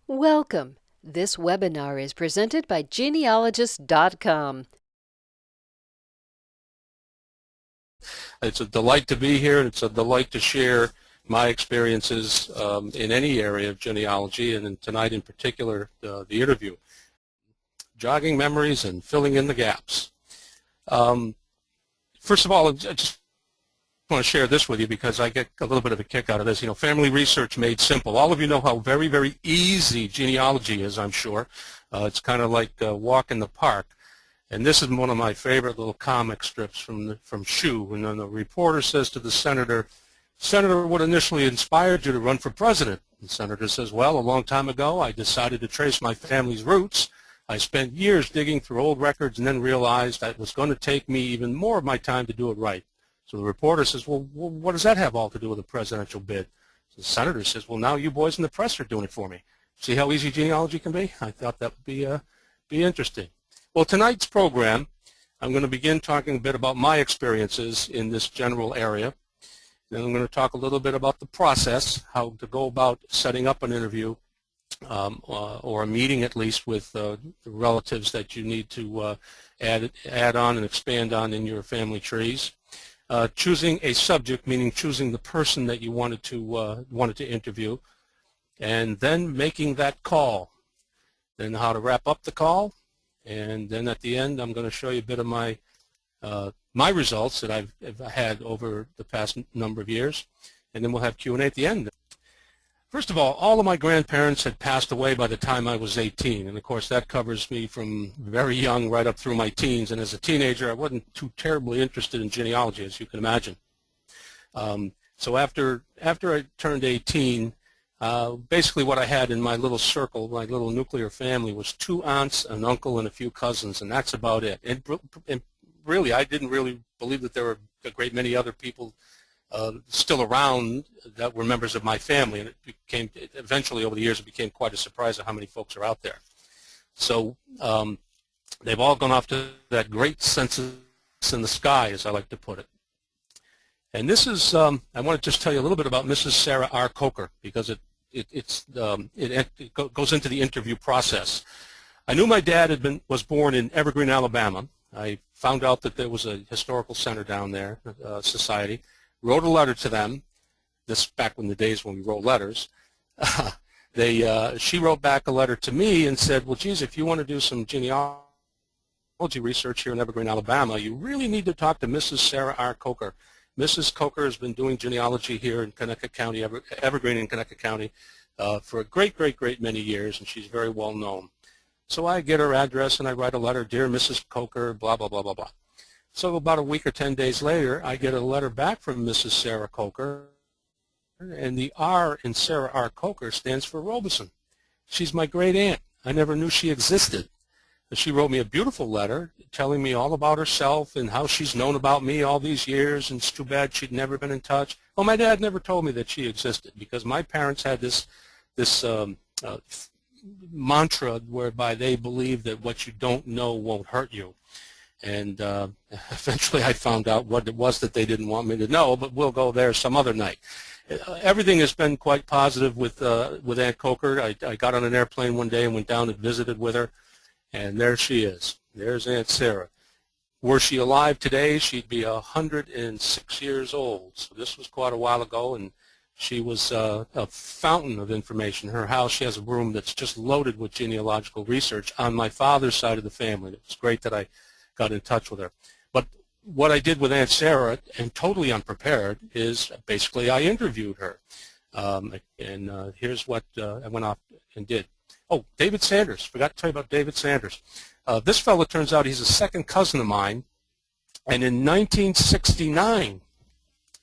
Welcome. This webinar is presented by Genealogists.com. It's a delight to be here, and it's a delight to share my experiences in any area of genealogy, and tonight in particular, the interview. Jogging memories and filling in the gaps. First of all, I just want to share this with you because I get a little bit of a kick out of this. You know, family research made simple. All of you know how very, very easy genealogy is, I'm sure. It's kind of like a walk in the park. And this is one of my favorite little comic strips from Shoe. And then the reporter says to the senator, "Senator, what initially inspired you to run for president?" The senator says, "Well, a long time ago, I decided to trace my family's roots. I spent years digging through old records and then realized that it was going to take me even more of my time to do it right." So the reporter says, "Well, what does that have all to do with the presidential bid?" So the senator says, "Well, now you boys in the press are doing it for me. See how easy genealogy can be?" I thought that would be interesting. Well, tonight's program, I'm going to begin talking a bit about my experiences in this general area. Then I'm going to talk a little bit about the process, how to go about setting up an interview or a meeting at least with the relatives that you need to add on and expand on in your family trees. Choosing a subject, meaning choosing the person that you wanted to interview, and then making that call. Then how to wrap up the call, and then at the end I'm going to show you a bit of my results that I've had over the past number of years, and then we'll have Q&A at the end. First of all of my grandparents had passed away by the time I was 18, and of course that covers me from very young right up through my teens, and as a teenager I wasn't too terribly interested in genealogy, as you can imagine. So after I turned 18, basically what I had in my little circle, my little nuclear family, was 2 aunts, an uncle, and a few cousins, and that's about it. And really, I didn't really believe that there were a great many other people still around that were members of my family, and eventually over the years it became quite a surprise at how many folks are out there. So they've all gone off to that great census in the sky, as I like to put it. And this is, I want to just tell you a little bit about Mrs. Sarah R. Coker, because it goes into the interview process. I knew my dad was born in Evergreen, Alabama. I found out that there was a historical center down there, society. Wrote a letter to them. This back in the days when we wrote letters. She wrote back a letter to me and said, "Well, geez, if you want to do some genealogy research here in Evergreen, Alabama, you really need to talk to Mrs. Sarah R. Coker. Mrs. Coker has been doing genealogy here in Connecticut County, Evergreen in Connecticut County, for a great many years, and she's very well known." So I get her address and I write a letter, "Dear Mrs. Coker, blah, blah, blah, blah, blah." So about a week or 10 days later, I get a letter back from Mrs. Sarah Coker, and the R in Sarah R. Coker stands for Robison. She's my great aunt. I never knew she existed. She wrote me a beautiful letter telling me all about herself and how she's known about me all these years, and it's too bad she'd never been in touch. Well, my dad never told me that she existed, because my parents had this mantra whereby they believed that what you don't know won't hurt you. And eventually I found out what it was that they didn't want me to know, but we'll go there some other night. Everything has been quite positive with Aunt Coker. I got on an airplane one day and went down and visited with her, and there she is. There's Aunt Sarah. Were she alive today, she'd be 106 years old. So this was quite a while ago, and she was a fountain of information. Her house, she has a room that's just loaded with genealogical research on my father's side of the family. It was great that I got in touch with her. But what I did with Aunt Sarah, and totally unprepared, is basically I interviewed her. Here's what I went off and did. Oh, David Sanders. Forgot to tell you about David Sanders. This fellow, turns out he's a second cousin of mine, and in 1969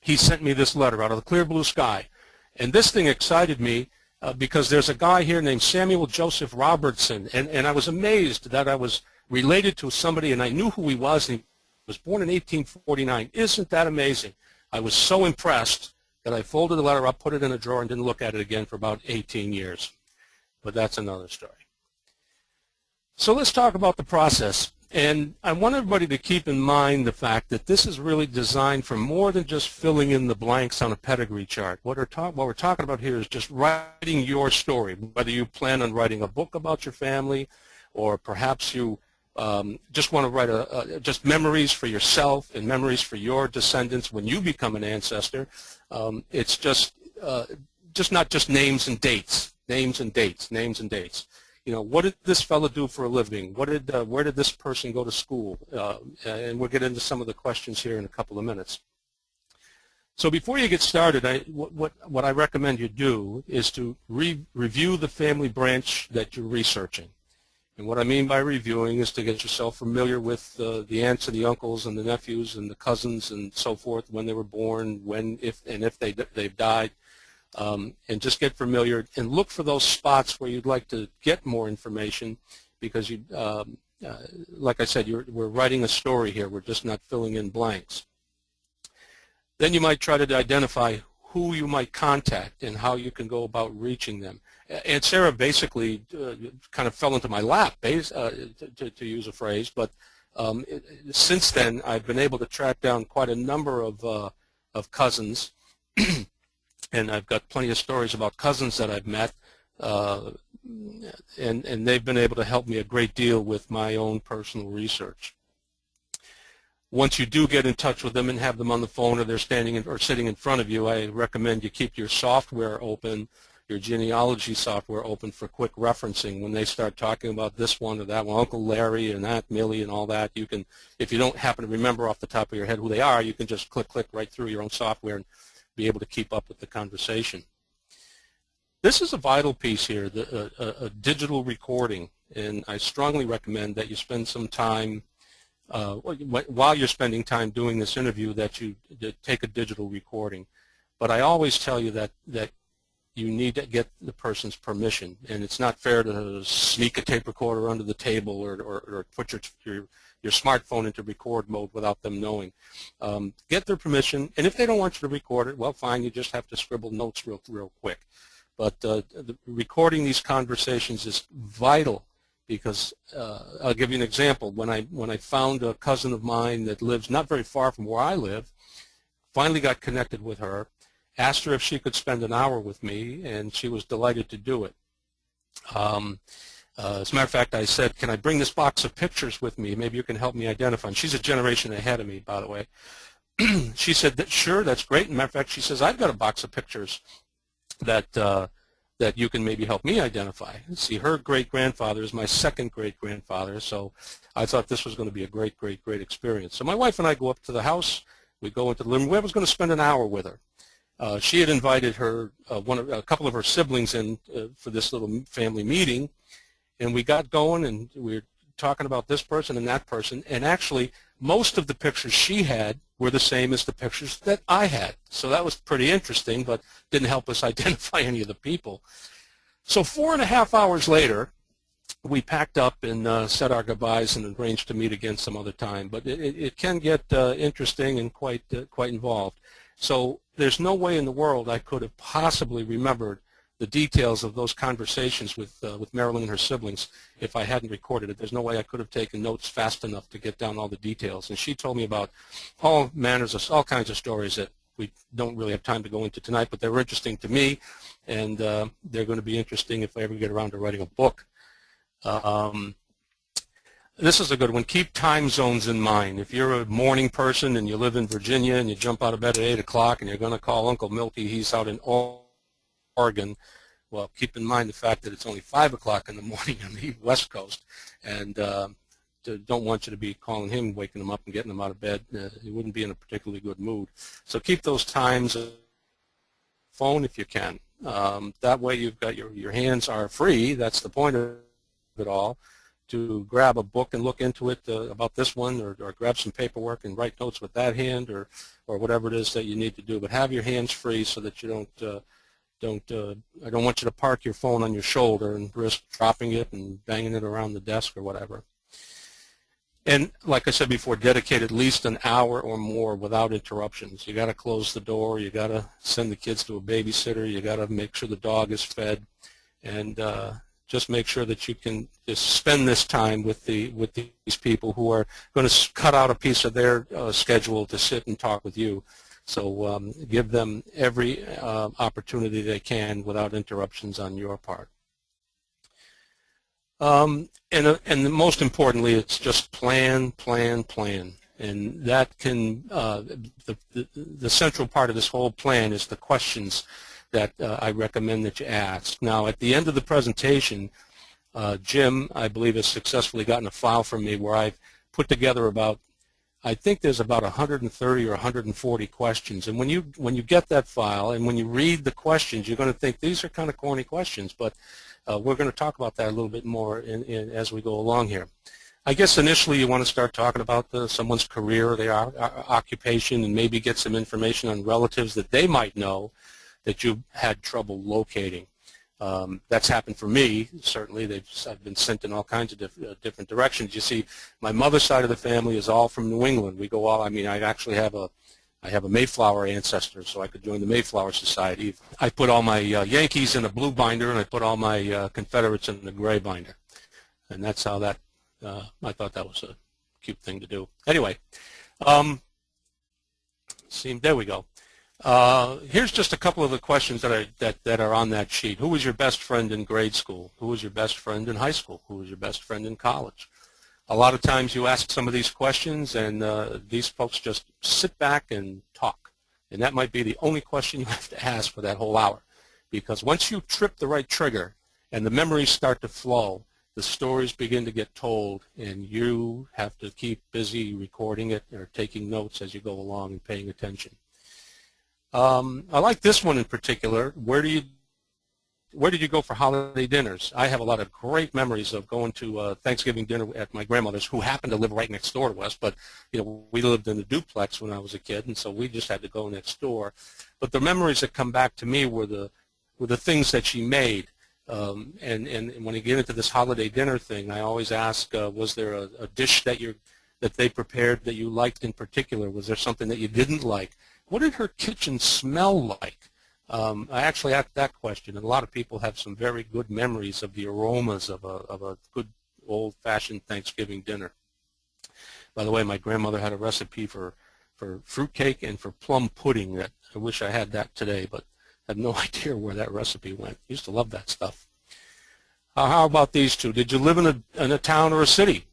he sent me this letter out of the clear blue sky. And this thing excited me because there's a guy here named Samuel Joseph Robertson, and I was amazed that I was related to somebody, and I knew who he was, and he was born in 1849. Isn't that amazing? I was so impressed that I folded the letter up, put it in a drawer, and didn't look at it again for about 18 years. But that's another story. So let's talk about the process. And I want everybody to keep in mind the fact that this is really designed for more than just filling in the blanks on a pedigree chart. What we're talking about here is just writing your story, whether you plan on writing a book about your family, or perhaps you just want to write just memories for yourself and memories for your descendants when you become an ancestor. It's just not just names and dates, names and dates, names and dates. You know, what did this fellow do for a living? Where did this person go to school? And we'll get into some of the questions here in a couple of minutes. So before you get started, what I recommend you do is to review the family branch that you're researching. And what I mean by reviewing is to get yourself familiar with the aunts and the uncles and the nephews and the cousins and so forth, when they were born, if they've died. And just get familiar and look for those spots where you'd like to get more information, because like I said, we're writing a story here. We're just not filling in blanks. Then you might try to identify who you might contact and how you can go about reaching them. And Sarah basically kind of fell into my lap, to use a phrase, but since then I've been able to track down quite a number of cousins. And I've got plenty of stories about cousins that I've met, and they've been able to help me a great deal with my own personal research. Once you do get in touch with them and have them on the phone, or they're standing or sitting in front of you, I recommend you keep your software open, your genealogy software open for quick referencing. When they start talking about this one or that one, Uncle Larry and Aunt Millie and all that, you can, if you don't happen to remember off the top of your head who they are, you can just click right through your own software and be able to keep up with the conversation. This is a vital piece here, a digital recording, and I strongly recommend that you spend some time, while you're spending time doing this interview, that you take a digital recording. But I always tell you that you need to get the person's permission, and it's not fair to sneak a tape recorder under the table or put your smartphone into record mode without them knowing. Get their permission, and if they don't want you to record it, well, fine, you just have to scribble notes real quick. But recording these conversations is vital, because I'll give you an example. When I found a cousin of mine that lives not very far from where I live, finally got connected with her, asked her if she could spend an hour with me, and she was delighted to do it. As a matter of fact, I said, can I bring this box of pictures with me? Maybe you can help me identify them. She's a generation ahead of me, by the way. She said, sure, that's great. As a matter of fact, she says, I've got a box of pictures that you can maybe help me identify. See, her great-grandfather is my second great-grandfather, so I thought this was going to be a great experience. So my wife and I go up to the house. We go into the living room. I was going to spend an hour with her. She had invited a couple of her siblings in for this little family meeting, and we got going, and we were talking about this person and that person, and actually most of the pictures she had were the same as the pictures that I had. So that was pretty interesting, but didn't help us identify any of the people. So 4.5 hours later, we packed up and said our goodbyes and arranged to meet again some other time. But it can get interesting and quite involved. So there's no way in the world I could have possibly remembered the details of those conversations with Marilyn and her siblings if I hadn't recorded it. There's no way I could have taken notes fast enough to get down all the details. And she told me about all kinds of stories that we don't really have time to go into tonight, but they were interesting to me, and they're going to be interesting if I ever get around to writing a book. This is a good one. Keep time zones in mind. If you're a morning person and you live in Virginia and you jump out of bed at 8 o'clock and you're going to call Uncle Milty, he's out in Oregon, well, keep in mind the fact that it's only 5 o'clock in the morning on the West Coast, and don't want you to be calling him, waking him up and getting him out of bed. He wouldn't be in a particularly good mood. So keep those times on the phone if you can. That way you've got your hands are free. That's the point of it all, to grab a book and look into it about this one, or grab some paperwork and write notes with that hand, or whatever it is that you need to do. But have your hands free so that you I don't want you to park your phone on your shoulder and risk dropping it and banging it around the desk or whatever. And like I said before, dedicate at least an hour or more without interruptions. You got to close the door. You got to send the kids to a babysitter. You got to make sure the dog is fed, and just make sure that you can just spend this time with these people who are going to cut out a piece of their schedule to sit and talk with you. So give them every opportunity they can without interruptions on your part. And most importantly, it's just plan, plan, plan. And that can, the central part of this whole plan is the questions that I recommend that you ask. Now, at the end of the presentation, Jim, I believe, has successfully gotten a file from me where I've put together about, I think there's about 130 or 140 questions. And when you get that file and when you read the questions, you're going to think these are kind of corny questions, but we're going to talk about that a little bit more as we go along here. I guess initially you want to start talking about someone's career, their occupation, and maybe get some information on relatives that they might know that you've had trouble locating. That's happened for me, certainly. I've been sent in all kinds of different directions. You see, my mother's side of the family is all from New England. We go all, I mean, I actually have a Mayflower ancestor, so I could join the Mayflower Society. I put all my Yankees in a blue binder, and I put all my Confederates in a gray binder. And that's how that, I thought that was a cute thing to do. Anyway, there we go. Here's just a couple of the questions that are on that sheet. Who was your best friend in grade school? Who was your best friend in high school? Who was your best friend in college? A lot of times you ask some of these questions and these folks just sit back and talk. And that might be the only question you have to ask for that whole hour. Because once you trip the right trigger and the memories start to flow, the stories begin to get told, and you have to keep busy recording it or taking notes as you go along and paying attention. I like this one in particular. Where did you go for holiday dinners? I have a lot of great memories of going to Thanksgiving dinner at my grandmother's, who happened to live right next door to us. But we lived in a duplex when I was a kid, and so we just had to go next door. But the memories that come back to me were the things that she made. And when you get into this holiday dinner thing, I always ask, was there a dish that they prepared that you liked in particular? Was there something that you didn't like? What did her kitchen smell like? I actually asked that question, and a lot of people have some very good memories of the aromas of a good old-fashioned Thanksgiving dinner. By the way, my grandmother had a recipe for fruitcake and for plum pudding that I wish I had that today, but I have no idea where that recipe went. I used to love that stuff. How about these two? Did you live in a town or a city?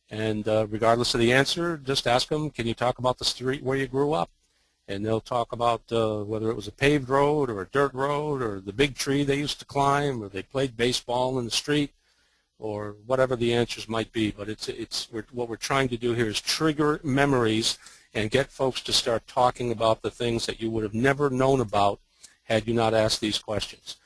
And regardless of the answer, just ask them, can you talk about the street where you grew up? And they'll talk about whether it was a paved road or a dirt road or the big tree they used to climb, or they played baseball in the street, or whatever the answers might be. But what we're trying to do here is trigger memories and get folks to start talking about the things that you would have never known about had you not asked these questions.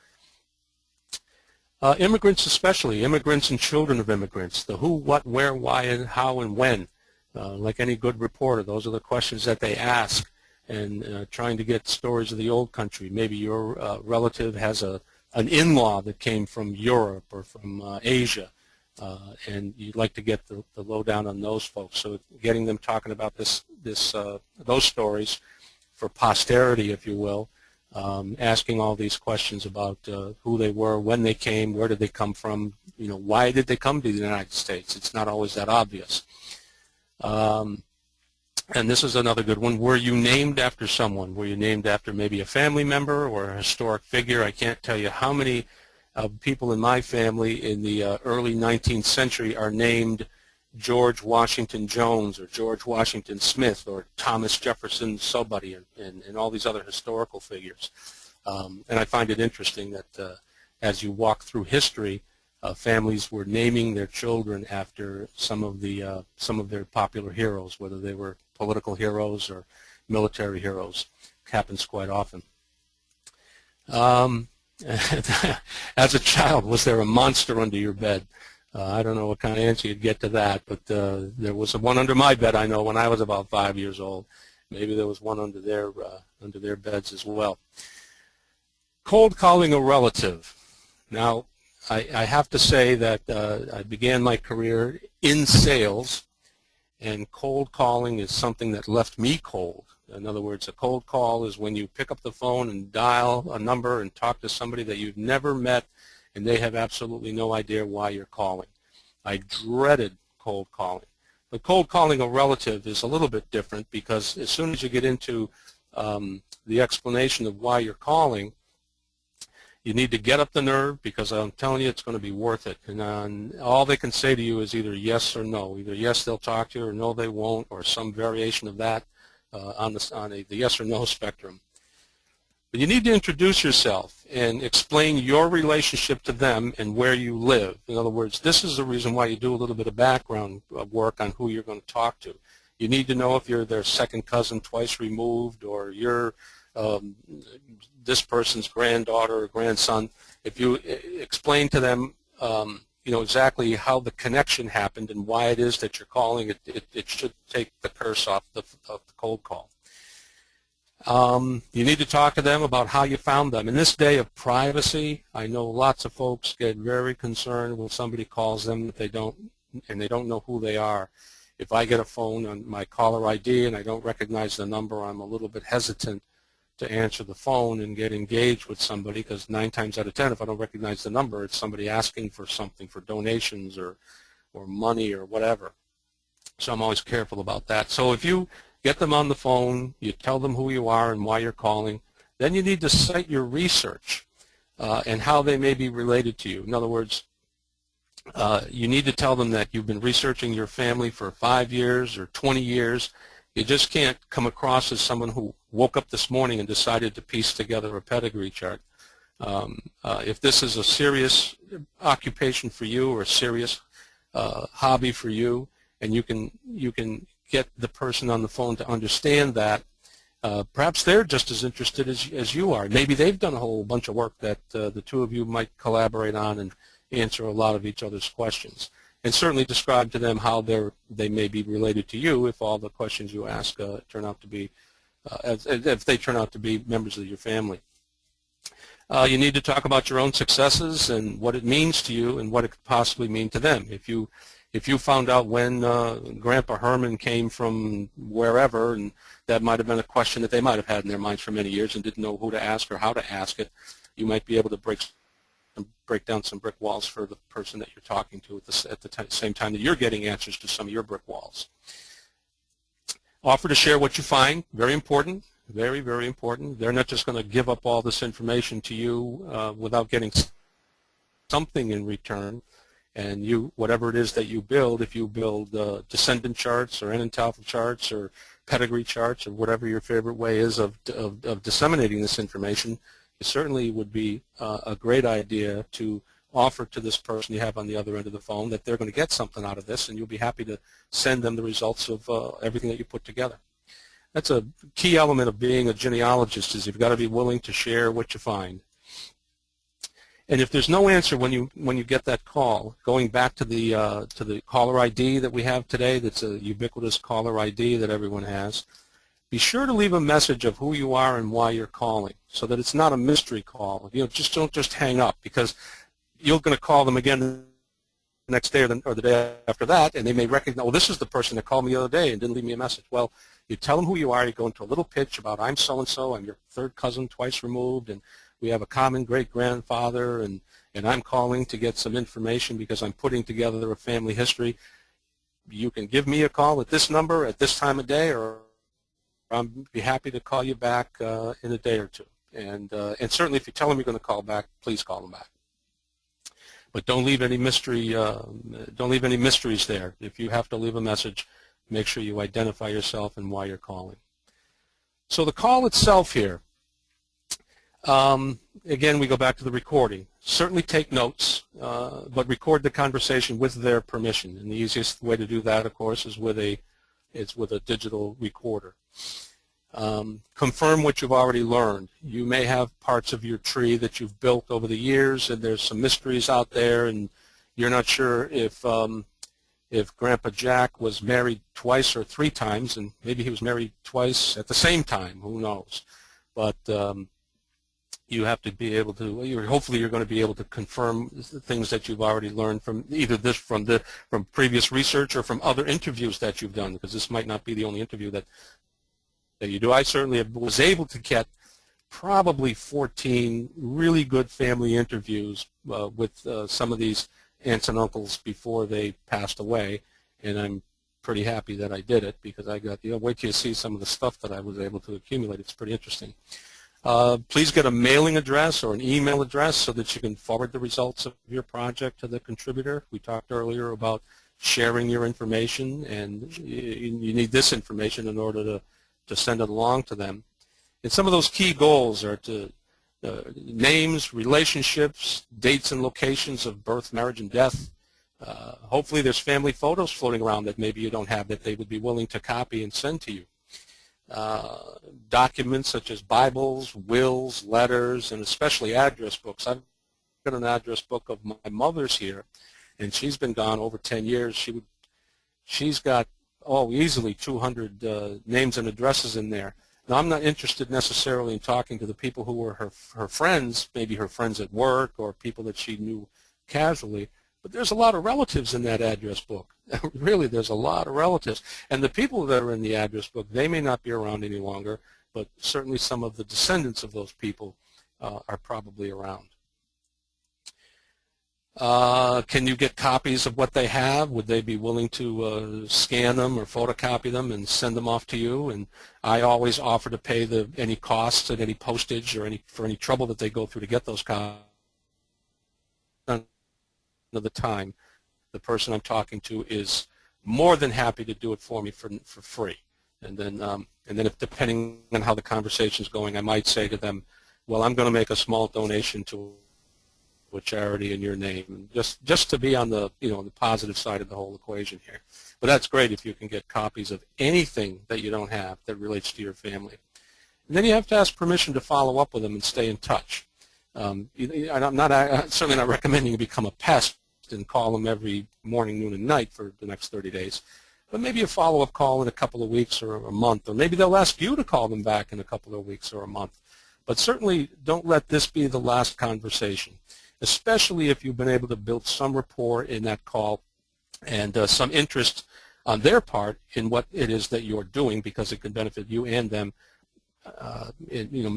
Immigrants especially, immigrants and children of immigrants, the who, what, where, why, and how, and when. Like any good reporter, those are the questions that they ask. And trying to get stories of the old country. Maybe your relative has an in-law that came from Europe or from Asia, and you'd like to get the lowdown on those folks. So getting them talking about those stories for posterity, if you will, asking all these questions about who they were, when they came, where did they come from, why did they come to the United States? It's not always that obvious. And this is another good one. Were you named after someone? Were you named after maybe a family member or a historic figure? I can't tell you how many people in my family in the early 19th century are named George Washington Jones or George Washington Smith or Thomas Jefferson somebody and all these other historical figures. And I find it interesting that as you walk through history, families were naming their children after some of their popular heroes, whether they were political heroes or military heroes. It happens quite often. As a child, was there a monster under your bed? I don't know what kind of answer you'd get to that, but there was one under my bed, I know, when I was about 5 years old. Maybe there was one under their beds as well. Cold calling a relative. Now, I have to say that I began my career in sales, and cold calling is something that left me cold. In other words, a cold call is when you pick up the phone and dial a number and talk to somebody that you've never met and they have absolutely no idea why you're calling. I dreaded cold calling. But cold calling a relative is a little bit different, because as soon as you get into the explanation of why you're calling, you need to get up the nerve, because I'm telling you it's going to be worth it. And all they can say to you is either yes or no. Either yes, they'll talk to you, or no, they won't, or some variation of that on the yes or no spectrum. But you need to introduce yourself and explain your relationship to them and where you live. In other words, this is the reason why you do a little bit of background work on who you're going to talk to. You need to know if you're their second cousin twice removed, or you're this person's granddaughter or grandson. If you explain to them exactly how the connection happened and why it is that you're calling, it should take the curse off of the cold call. You need to talk to them about how you found them. In this day of privacy, I know lots of folks get very concerned when somebody calls them that they don't know who they are. If I get a phone on my caller ID and I don't recognize the number, I'm a little bit hesitant to answer the phone and get engaged with somebody, because 9 times out of 10, if I don't recognize the number, it's somebody asking for something, for donations or money or whatever. So I'm always careful about that. So if you get them on the phone, you tell them who you are and why you're calling, then you need to cite your research and how they may be related to you. In other words, you need to tell them that you've been researching your family for 5 years or 20 years. You just can't come across as someone who woke up this morning and decided to piece together a pedigree chart. If this is a serious occupation for you, or a serious hobby for you, and you can get the person on the phone to understand that, perhaps they're just as interested as you are. Maybe they've done a whole bunch of work that the two of you might collaborate on and answer a lot of each other's questions. And certainly describe to them how they may be related to you if all the questions you ask turn out to be, if they turn out to be members of your family. You need to talk about your own successes and what it means to you and what it could possibly mean to them. If you found out when Grandpa Herman came from wherever, and that might have been a question that they might have had in their minds for many years and didn't know who to ask or how to ask it, you might be able to break down some brick walls for the person that you're talking to at the same time that you're getting answers to some of your brick walls. Offer to share what you find. Very important. Very, very important. They're not just going to give up all this information to you without getting something in return. And whatever it is that you build, if you build descendant charts or Enenthalpy charts or pedigree charts or whatever your favorite way is of disseminating this information, it certainly would be a great idea to offer to this person you have on the other end of the phone that they're going to get something out of this, and you'll be happy to send them the results of everything that you put together. That's a key element of being a genealogist, is you've got to be willing to share what you find. And if there's no answer when you get that call, going back to the caller ID that we have today, that's a ubiquitous caller ID that everyone has, be sure to leave a message of who you are and why you're calling, so that it's not a mystery call. Don't just hang up, because you're going to call them again the next day or the day after that, and they may recognize, well, this is the person that called me the other day and didn't leave me a message. Well, you tell them who you are. You go into a little pitch about, I'm so-and-so, I'm your third cousin twice removed, and we have a common great-grandfather, and I'm calling to get some information because I'm putting together a family history. You can give me a call at this number at this time of day, or I'll be happy to call you back in a day or two. And certainly if you tell them you're going to call back, please call them back. But don't leave any mystery. Don't leave any mysteries there. If you have to leave a message, make sure you identify yourself and why you're calling. So the call itself here. Again, we go back to the recording. Certainly take notes, but record the conversation with their permission. And the easiest way to do that, of course, is with a digital recorder. Confirm what you've already learned. You may have parts of your tree that you've built over the years, and there's some mysteries out there, and you're not sure if Grandpa Jack was married twice or 3 times, and maybe he was married twice at the same time. Who knows? But you have to be able to. Hopefully, you're going to be able to confirm things that you've already learned from either from previous research or from other interviews that you've done, because this might not be the only interview that you do. I certainly was able to get probably 14 really good family interviews with some of these aunts and uncles before they passed away, and I'm pretty happy that I did it because I got, wait till you see some of the stuff that I was able to accumulate. It's pretty interesting. Please get a mailing address or an email address so that you can forward the results of your project to the contributor. We talked earlier about sharing your information, and you need this information in order to send it along to them. And some of those key goals are to names, relationships, dates and locations of birth, marriage, and death. Hopefully there's family photos floating around that maybe you don't have that they would be willing to copy and send to you. Documents such as Bibles, wills, letters, and especially address books. I've got an address book of my mother's here, and she's been gone over 10 years. She's got, easily 200 names and addresses in there. Now, I'm not interested necessarily in talking to the people who were her friends, maybe her friends at work or people that she knew casually, but there's a lot of relatives in that address book. Really, there's a lot of relatives. And the people that are in the address book, they may not be around any longer, but certainly some of the descendants of those people are probably around. Can you get copies of what they have? Would they be willing to scan them or photocopy them and send them off to you? And I always offer to pay any costs and any postage or for any trouble that they go through to get those copies. None of the time, the person I'm talking to is more than happy to do it for me for free. And then if, depending on how the conversation is going, I might say to them, well, I'm going to make a small donation to a charity in your name, just to be on the the positive side of the whole equation here. But that's great if you can get copies of anything that you don't have that relates to your family. And then you have to ask permission to follow up with them and stay in touch. I'm certainly not recommending you become a pest and call them every morning, noon, and night for the next 30 days. But maybe a follow-up call in a couple of weeks or a month, or maybe they'll ask you to call them back in a couple of weeks or a month. But certainly don't let this be the last conversation, especially if you've been able to build some rapport in that call and some interest on their part in what it is that you're doing, because it can benefit you and them.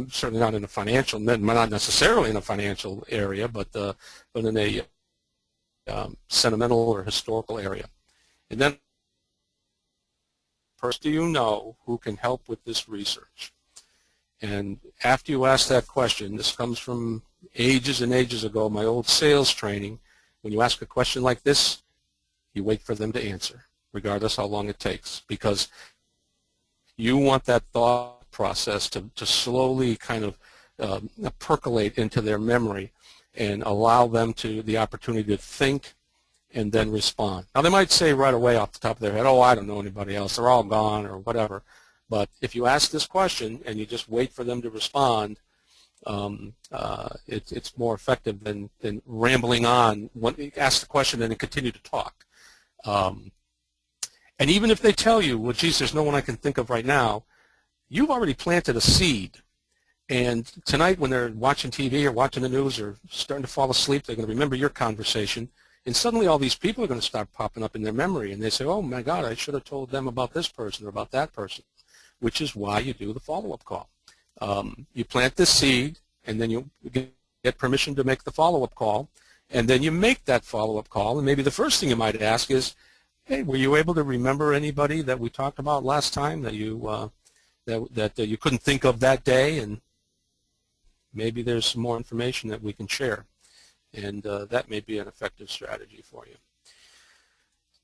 Certainly not in a financial, not necessarily in a financial area, but in a sentimental or historical area. And then, first, do you know who can help with this research? And after you ask that question, this comes from ages and ages ago, my old sales training. When you ask a question like this, you wait for them to answer, regardless how long it takes, because you want that thought process to slowly kind of percolate into their memory and allow them the opportunity to think and then respond. Now, they might say right away off the top of their head, I don't know anybody else, they're all gone or whatever. But if you ask this question and you just wait for them to respond, it's more effective than rambling on. Ask the question and then continue to talk. And even if they tell you, well, geez, there's no one I can think of right now, you've already planted a seed. And tonight when they're watching TV or watching the news or starting to fall asleep, they're going to remember your conversation. And suddenly all these people are going to start popping up in their memory. And they say, oh, my God, I should have told them about this person or about that person, which is why you do the follow-up call. You plant the seed, and then you get permission to make the follow-up call. And then you make that follow-up call. And maybe the first thing you might ask is, hey, were you able to remember anybody that we talked about last time that you that you couldn't think of that day? And maybe there's some more information that we can share. And that may be an effective strategy for you.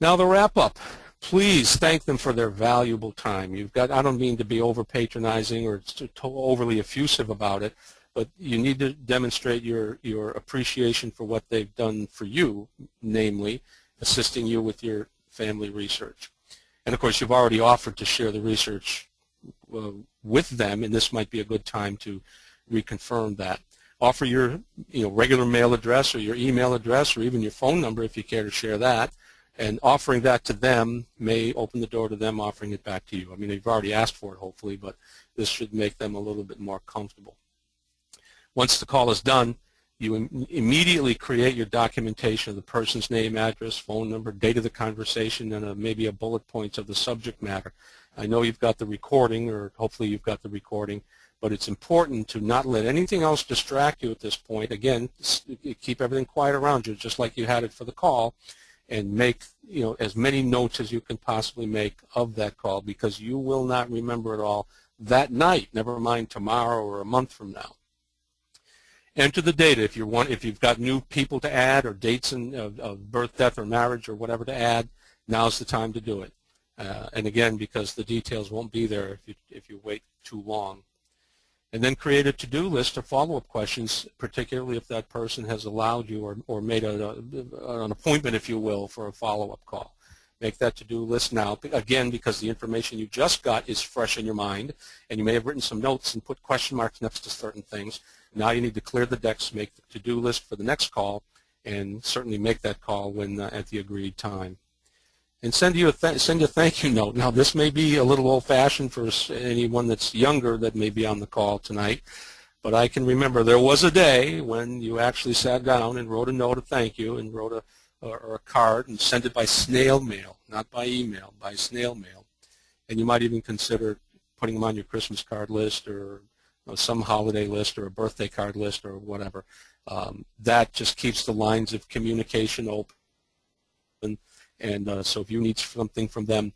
Now, the wrap-up. Please thank them for their valuable time. I don't mean to be over-patronizing or overly effusive about it, but you need to demonstrate your appreciation for what they've done for you, namely assisting you with your family research. And, of course, you've already offered to share the research with them, and this might be a good time to reconfirm that. Offer your regular mail address or your email address or even your phone number if you care to share that. And offering that to them may open the door to them offering it back to you. I mean, you've already asked for it, hopefully, but this should make them a little bit more comfortable. Once the call is done, you immediately create your documentation of the person's name, address, phone number, date of the conversation, and maybe a bullet points of the subject matter. I know you've got the recording, or hopefully you've got the recording, But it's important to not let anything else distract you at this point. Again, keep everything quiet around you, just like you had it for the call, and make as many notes as you can possibly make of that call, because you will not remember it all that night, never mind tomorrow or a month from now. Enter the data if you've got new people to add, or dates of birth, death, or marriage, or whatever to add. Now's the time to do it. And again, because the details won't be there if you wait too long. And then create a to-do list of follow-up questions, particularly if that person has allowed you or made an appointment, if you will, for a follow-up call. Make that to-do list now, again, because the information you just got is fresh in your mind, and you may have written some notes and put question marks next to certain things. Now you need to clear the decks, make the to-do list for the next call, and certainly make that call when at the agreed time. And send a thank you note. Now, this may be a little old-fashioned for anyone that's younger that may be on the call tonight, but I can remember there was a day when you actually sat down and wrote a note of thank you and wrote a card and sent it by snail mail, not by email, by snail mail. And you might even consider putting them on your Christmas card list, or some holiday list, or a birthday card list, or whatever. That just keeps the lines of communication open. And so if you need something from them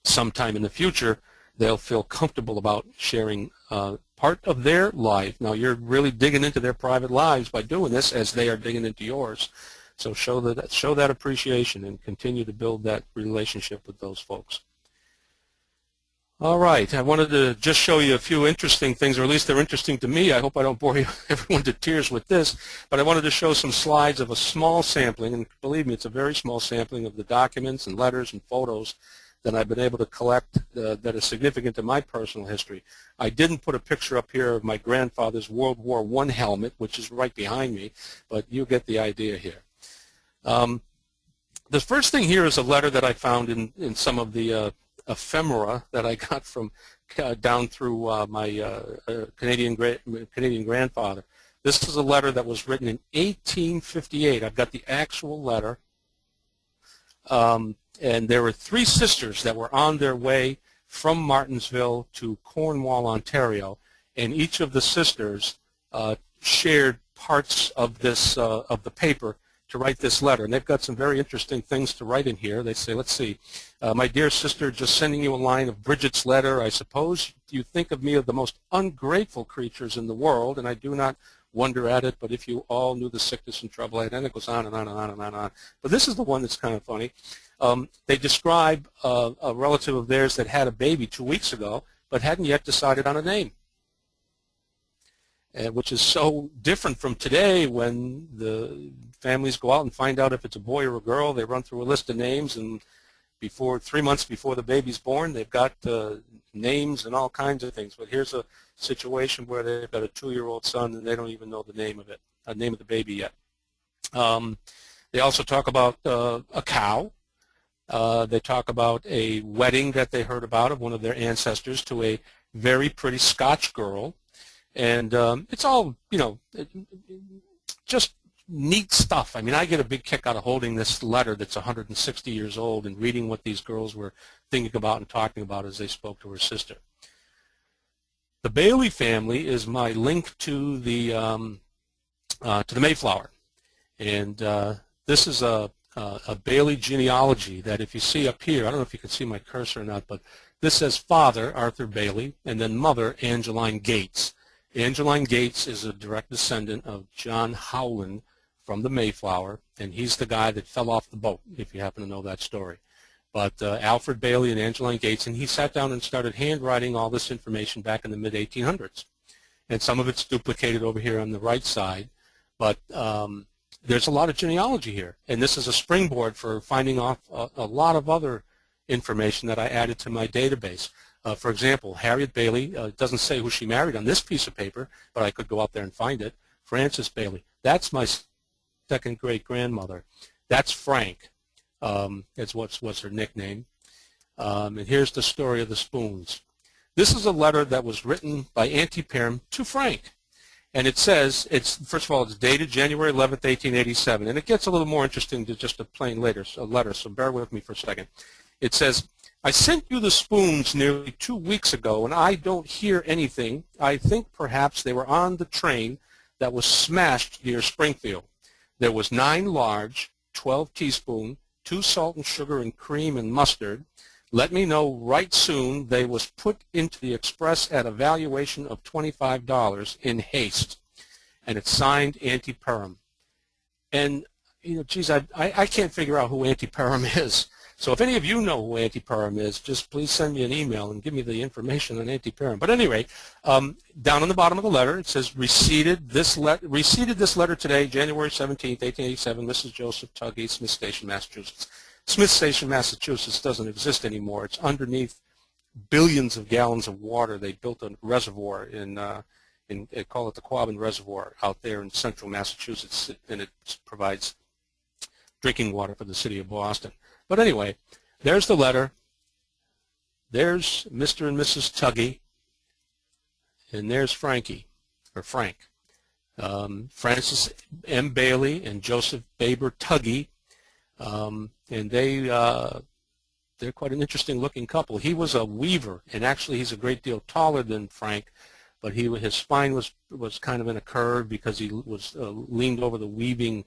sometime in the future, they'll feel comfortable about sharing part of their life. Now, you're really digging into their private lives by doing this, as they are digging into yours. So show that appreciation and continue to build that relationship with those folks. All right, I wanted to just show you a few interesting things, or at least they're interesting to me. I hope I don't bore everyone to tears with this, but I wanted to show some slides of a small sampling, and believe me, it's a very small sampling of the documents and letters and photos that I've been able to collect that are significant to my personal history. I didn't put a picture up here of my grandfather's World War I helmet, which is right behind me, but you get the idea here. The first thing here is a letter that I found in some of the ephemera that I got from down through my Canadian grandfather. This is a letter that was written in 1858. I've got the actual letter. And there were 3 sisters that were on their way from Martinsville to Cornwall, Ontario, and each of the sisters shared parts of this of the paper to write this letter. And they've got some very interesting things to write in here. They say, let's see, my dear sister, just sending you a line of Bridget's letter. I suppose you think of me as the most ungrateful creatures in the world, and I do not wonder at it, but if you all knew the sickness and trouble, and then it goes on and on and on and on and on. But this is the one that's kind of funny. They describe a relative of theirs that had a baby 2 weeks ago, but hadn't yet decided on a name. Which is so different from today, when the families go out and find out if it's a boy or a girl. They run through a list of names, and 3 months before the baby's born, they've got names and all kinds of things. But here's a situation where they've got a 2-year-old son, and they don't even know the name of the baby yet. They also talk about a cow. They talk about a wedding that they heard about of one of their ancestors to a very pretty Scotch girl. And it's all, just neat stuff. I mean, I get a big kick out of holding this letter that's 160 years old and reading what these girls were thinking about and talking about as they spoke to her sister. The Bailey family is my link to the Mayflower. And this is a Bailey genealogy that, if you see up here, I don't know if you can see my cursor or not, but this says father, Arthur Bailey, and then mother, Angeline Gates. Angeline Gates is a direct descendant of John Howland from the Mayflower, and he's the guy that fell off the boat, if you happen to know that story. But Alfred Bailey and Angeline Gates, and he sat down and started handwriting all this information back in the mid-1800s. And some of it's duplicated over here on the right side, but there's a lot of genealogy here. And this is a springboard for finding off a lot of other information that I added to my database. For example, Harriet Bailey, it doesn't say who she married on this piece of paper, but I could go out there and find it. Frances Bailey, that's my second great-grandmother. That's Frank, is what's her nickname. And here's the story of the spoons. This is a letter that was written by Auntie Pam to Frank. And it says, first of all, it's dated January 11th, 1887. And it gets a little more interesting than just a plain letter, so bear with me for a second. It says, I sent you the spoons nearly 2 weeks ago, and I don't hear anything. I think perhaps they were on the train that was smashed near Springfield. There was 9 large, 12 teaspoon, 2 salt and sugar and cream and mustard. Let me know right soon. They was put into the express at a valuation of $25 in haste. And it's signed Auntie Perham. And, you know, geez, I can't figure out who Auntie Perham is. So if any of you know who Auntie Perham is, just please send me an email and give me the information on Auntie Perham. But at any rate, down on the bottom of the letter, it says, receipted this letter today, January 17th, 1887, Mrs. Joseph Tuggy, Smith Station, Massachusetts. Smith Station, Massachusetts doesn't exist anymore. It's underneath billions of gallons of water. They built a reservoir they call it the Quabbin Reservoir out there in central Massachusetts, and it provides drinking water for the city of Boston. But anyway, there's the letter. There's Mr. and Mrs. Tuggy, and there's Frankie, or Frank. Francis M. Bailey and Joseph Baber Tuggy, and they're quite an interesting looking couple. He was a weaver, and actually he's a great deal taller than Frank, but his spine was kind of in a curve because he was leaned over the weaving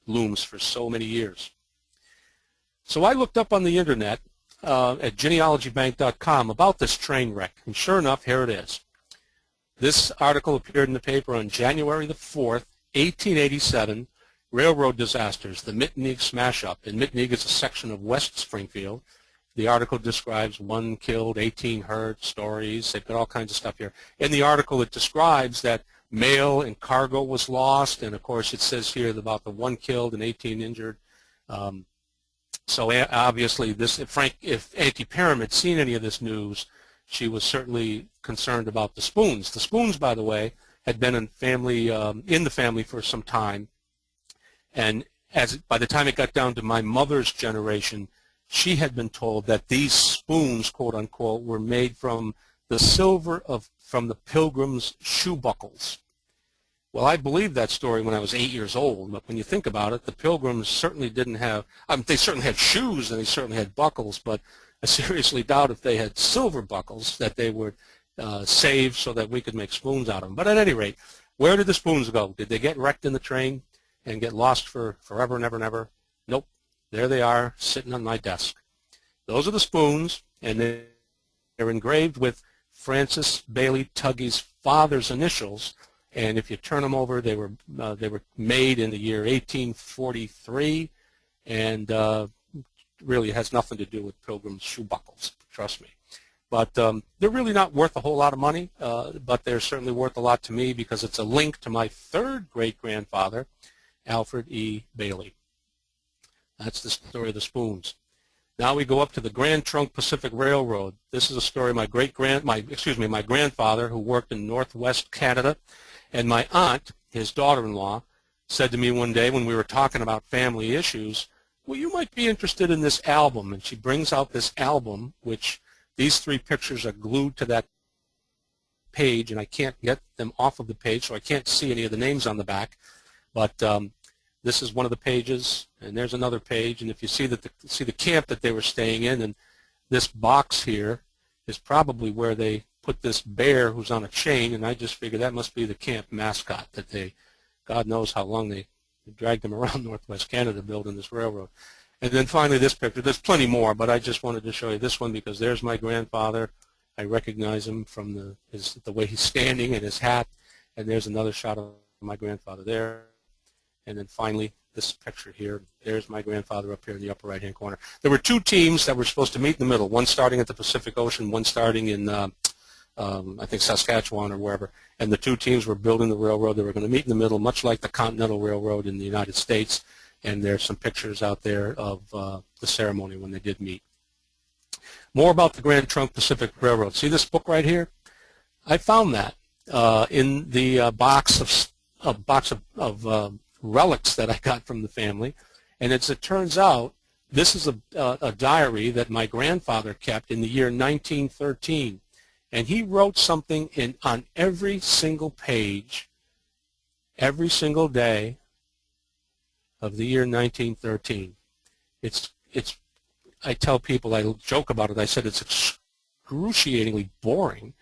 looms for so many years. So I looked up on the internet at Genealogists.com about this train wreck, and sure enough, here it is. This article appeared in the paper on January the 4th, 1887, Railroad Disasters, the Mitteneg Smash-Up. And Mitteneg is a section of West Springfield. The article describes 1 killed, 18 hurt, stories. They've got all kinds of stuff here. In the article, it describes that mail and cargo was lost, and of course it says here about the 1 killed and 18 injured. So obviously, if Auntie Perham had seen any of this news, she was certainly concerned about the spoons. The spoons, by the way, had been in the family for some time, and by the time it got down to my mother's generation, she had been told that these spoons, quote unquote, were made from the silver from the pilgrims' shoe buckles. Well, I believed that story when I was 8 years old, but when you think about it, the pilgrims certainly didn't have, they certainly had shoes and they certainly had buckles, but I seriously doubt if they had silver buckles that they would save so that we could make spoons out of them. But at any rate, where did the spoons go? Did they get wrecked in the train and get lost for forever and ever and ever? Nope. There they are, sitting on my desk. Those are the spoons, and they're engraved with Francis Bailey Tuggy's father's initials. And if you turn them over, they were made in the year 1843, and really has nothing to do with pilgrims' shoe buckles, trust me. But they're really not worth a whole lot of money, but they're certainly worth a lot to me because it's a link to my 3rd great-grandfather, Alfred E. Bailey. That's the story of the spoons. Now we go up to the Grand Trunk Pacific Railroad. This is a story of my grandfather who worked in Northwest Canada, and my aunt, his daughter-in-law, said to me one day when we were talking about family issues, well, you might be interested in this album. And she brings out this album, which these 3 pictures are glued to that page, and I can't get them off of the page, so I can't see any of the names on the back. But this is one of the pages, and there's another page, and if you see the camp that they were staying in, and this box here is probably where they put this bear who's on a chain, and I just figured that must be the camp mascot that God knows how long they dragged him around Northwest Canada building this railroad. And then finally this picture. There's plenty more, but I just wanted to show you this one because there's my grandfather. I recognize him from the way he's standing and his hat, and there's another shot of my grandfather there. And then finally, this picture here, there's my grandfather up here in the upper right-hand corner. There were 2 teams that were supposed to meet in the middle, one starting at the Pacific Ocean, one starting in, I think, Saskatchewan or wherever. And the 2 teams were building the railroad. They were going to meet in the middle, much like the Continental Railroad in the United States. And there's some pictures out there of the ceremony when they did meet. More about the Grand Trunk Pacific Railroad. See this book right here? I found that in the box of relics that I got from the family, and as it turns out, this is a diary that my grandfather kept in the year 1913, and he wrote something on every single page, every single day of the year 1913. It's I tell people, I joke about it, I said it's excruciatingly boring,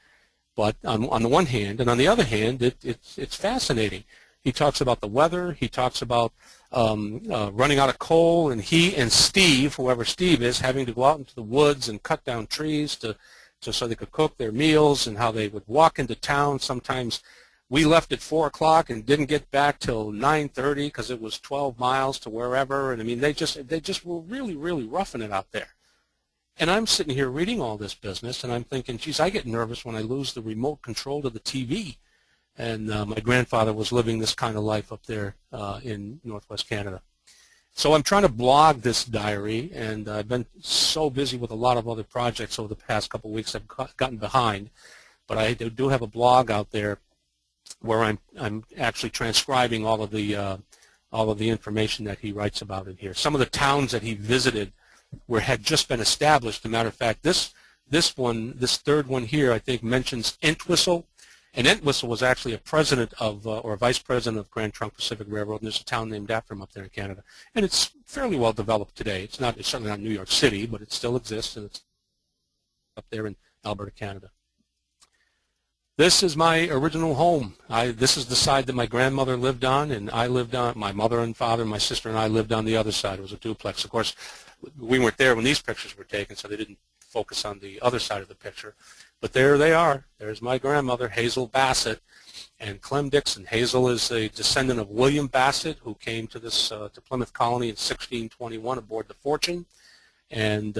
but on the one hand, and on the other hand, it's fascinating. He talks about the weather. He talks about running out of coal, and he and Steve, whoever Steve is, having to go out into the woods and cut down trees so they could cook their meals, and how they would walk into town. Sometimes we left at 4 o'clock and didn't get back till 9:30 because it was 12 miles to wherever. And I mean, they just were really, really roughing it out there. And I'm sitting here reading all this business, and I'm thinking, geez, I get nervous when I lose the remote control to the TV. And my grandfather was living this kind of life up there in northwest Canada. So I'm trying to blog this diary, and I've been so busy with a lot of other projects over the past couple of weeks I've gotten behind. But I do have a blog out there where I'm actually transcribing all of the information that he writes about in here. Some of the towns that he visited had just been established. As a matter of fact, this third one here, I think, mentions Entwistle. And Entwistle was actually a president of, or a vice president of Grand Trunk Pacific Railroad, and there's a town named after him up there in Canada. And it's fairly well developed today. It's certainly not New York City, but it still exists, and it's up there in Alberta, Canada. This is my original home. This is the side that my grandmother lived on, and I lived on. My mother and father, my sister and I lived on the other side. It was a duplex. Of course, we weren't there when these pictures were taken, so they didn't focus on the other side of the picture. But there they are. There's my grandmother, Hazel Bassett, and Clem Dixon. Hazel is a descendant of William Bassett, who came to to Plymouth Colony in 1621 aboard the Fortune. And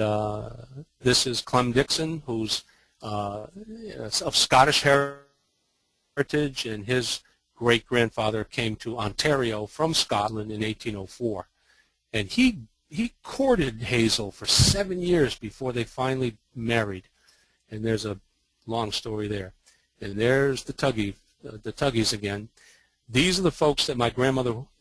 this is Clem Dixon, who's of Scottish heritage, and his great-grandfather came to Ontario from Scotland in 1804. And he courted Hazel for 7 years before they finally married. And there's a long story there. And there's the Tuggies again. These are the folks that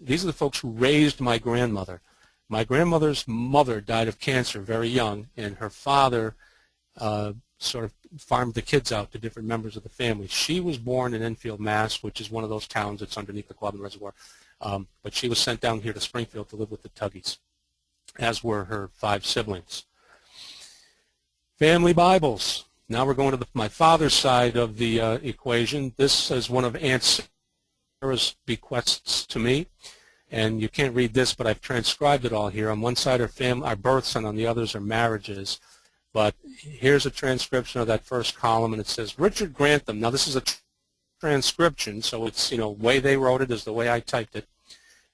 these are the folks who raised my grandmother. My grandmother's mother died of cancer very young, and her father sort of farmed the kids out to different members of the family. She was born in Enfield, Mass., which is one of those towns that's underneath the Quabbin Reservoir. But she was sent down here to Springfield to live with the Tuggies, as were her 5 siblings. Family Bibles. Now we're going to my father's side of the equation. This is one of Aunt Sarah's bequests to me. And you can't read this, but I've transcribed it all here. On one side are births, and on the others are marriages. But here's a transcription of that first column, and it says, Richard Grantham. Now this is a transcription, so it's, the way they wrote it is the way I typed it.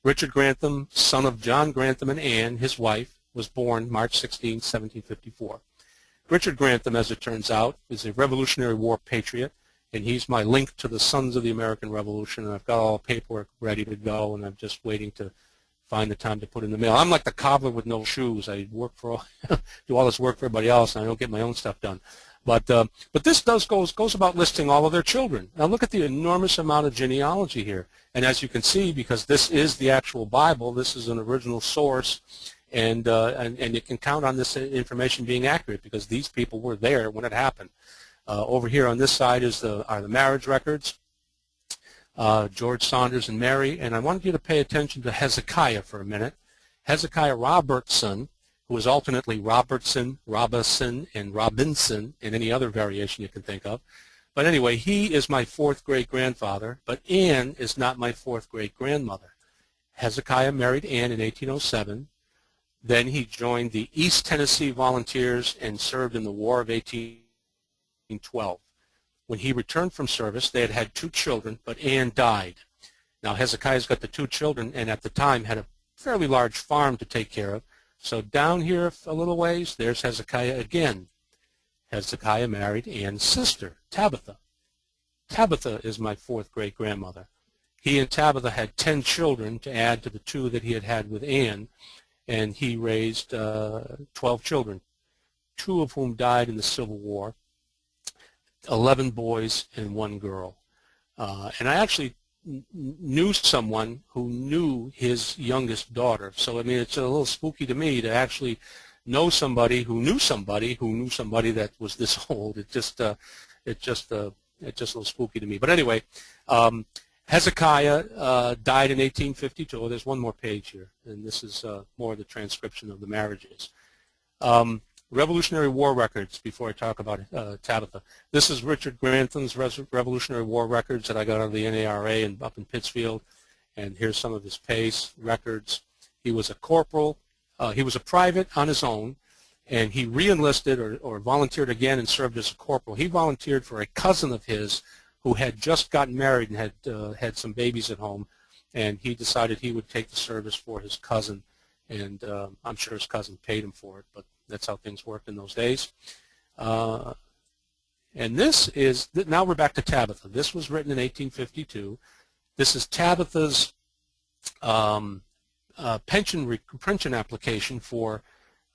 Richard Grantham, son of John Grantham and Anne, his wife, was born March 16, 1754. Richard Grantham, as it turns out, is a Revolutionary War patriot, and he's my link to the Sons of the American Revolution, and I've got all the paperwork ready to go, and I'm just waiting to find the time to put in the mail. I'm like the cobbler with no shoes. I work do all this work for everybody else, and I don't get my own stuff done. But this goes about listing all of their children. Now look at the enormous amount of genealogy here, and as you can see, because this is the actual Bible, this is an original source. And you can count on this information being accurate because these people were there when it happened. Over here on this side are the marriage records, George Saunders and Mary. And I wanted you to pay attention to Hezekiah for a minute. Hezekiah Robertson, who is alternately Robertson, Robison, and Robinson, and any other variation you can think of. But anyway, he is my 4th great-grandfather, but Anne is not my 4th great-grandmother. Hezekiah married Anne in 1807. Then he joined the East Tennessee Volunteers and served in the War of 1812. When he returned from service, they had 2 children, but Anne died. Now Hezekiah's got the 2 children, and at the time had a fairly large farm to take care of. So down here a little ways, there's Hezekiah again. Hezekiah married Anne's sister, Tabitha. Tabitha is my 4th great-grandmother. He and Tabitha had 10 children to add to the 2 that he had with Anne. And he raised 12 children, 2 of whom died in the Civil War, 11 boys and 1 girl. And I actually knew someone who knew his youngest daughter. So, I mean, it's a little spooky to me to actually know somebody who knew somebody who knew somebody that was this old. It's just a little spooky to me. But anyway, Hezekiah died in 1852. There's one more page here, and this is more of the transcription of the marriages. Revolutionary War records, before I talk about Tabitha. This is Richard Grantham's Revolutionary War records that I got out of the NARA and up in Pittsfield. And here's some of his pace records. He was a corporal. He was a private on his own, and he re-enlisted or volunteered again and served as a corporal. He volunteered for a cousin of his who had just gotten married and had some babies at home, and he decided he would take the service for his cousin, and I'm sure his cousin paid him for it, but that's how things worked in those days. And this is, now we're back to Tabitha. This was written in 1852. This is Tabitha's pension application for